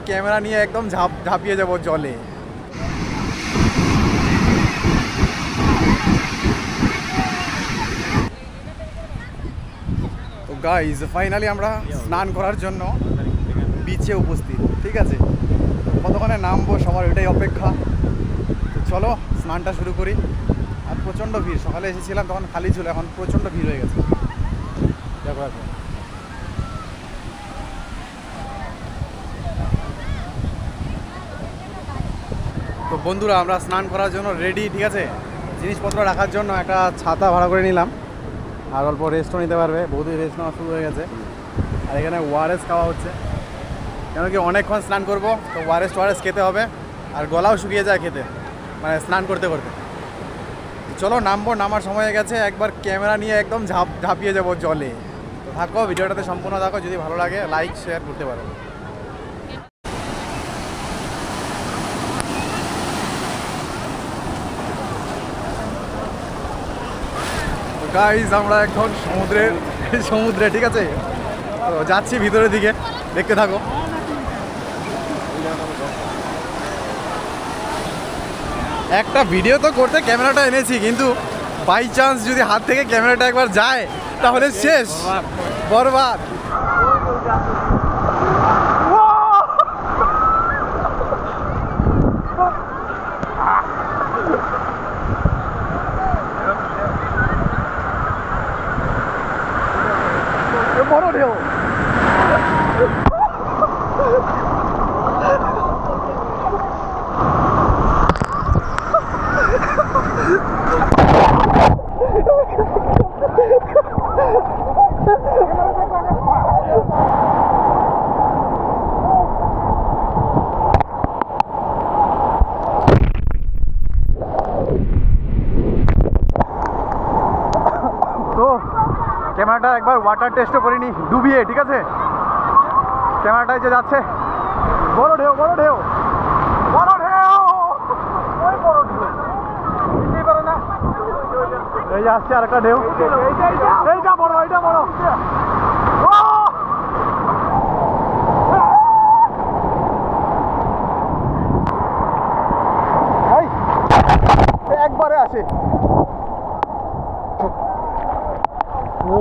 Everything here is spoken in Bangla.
ক্যামেরা নিয়ে একদম ঝাঁপিয়ে যাবো জলে। তো গাইজ ফাইনালি আমরা স্নান করার জন্য বিচে উপস্থিত, ঠিক আছে। কতক্ষণে নামবো সবার ওইটাই অপেক্ষা। তো চলো স্নানটা শুরু করি। আর প্রচণ্ড ভিড়, সকালে এসেছিলাম তখন খালি ছিল, এখন প্রচণ্ড ভিড় হয়ে গেছে। দেখো এখন তো বন্ধুরা আমরা স্নান করার জন্য রেডি, ঠিক আছে। জিনিসপত্র রাখার জন্য একটা ছাতা ভাড়া করে নিলাম, আর অল্প রেস্টও নিতে পারবে। বহুদিন রেস্ট নেওয়া শুরু হয়ে গেছে। আর এখানে ওআরএস খাওয়া হচ্ছে, কেন কি অনেকক্ষণ স্নান করব, তো ওআরএস খেতে হবে। আর গলাও শুকিয়ে যায় খেতে, মানে স্নান করতে করতে। চলো নামবো, নামার সময় হয়ে গেছে। একবার ক্যামেরা নিয়ে একদম ঝাঁপিয়ে যাবো জলে। তো থাকো, ভিডিওটাতে সম্পূর্ণ থাকো। যদি ভালো লাগে লাইক শেয়ার করতে পারো। গাইজ আমরা এখন সমুদ্রে, ঠিক আছে। তো যাচ্ছি ভিতরের দিকে, দেখতে থাকো। একটা ভিডিও তো করতে ক্যামেরাটা এনেছি, কিন্তু বাই চান্স যদি হাত থেকে ক্যামেরাটা একবার যায় তাহলে শেষ, বরবাদ। বড় ঢেউ। তো ক্যামেরাটা একবার ওয়াটার টেস্টও করিনি ডুবিয়ে, ঠিক আছে। ক্যামেরাটাই যে যাচ্ছে, বড় ঢেউ, বড় ঢেউ, বড় ঢেউ, ওই বড় ঢেউ, বুঝতেই পারে না। এই যে আসছে আর একটা ঢেউ, এইটা বড়, এইটা বড়। একবারে আসে। ও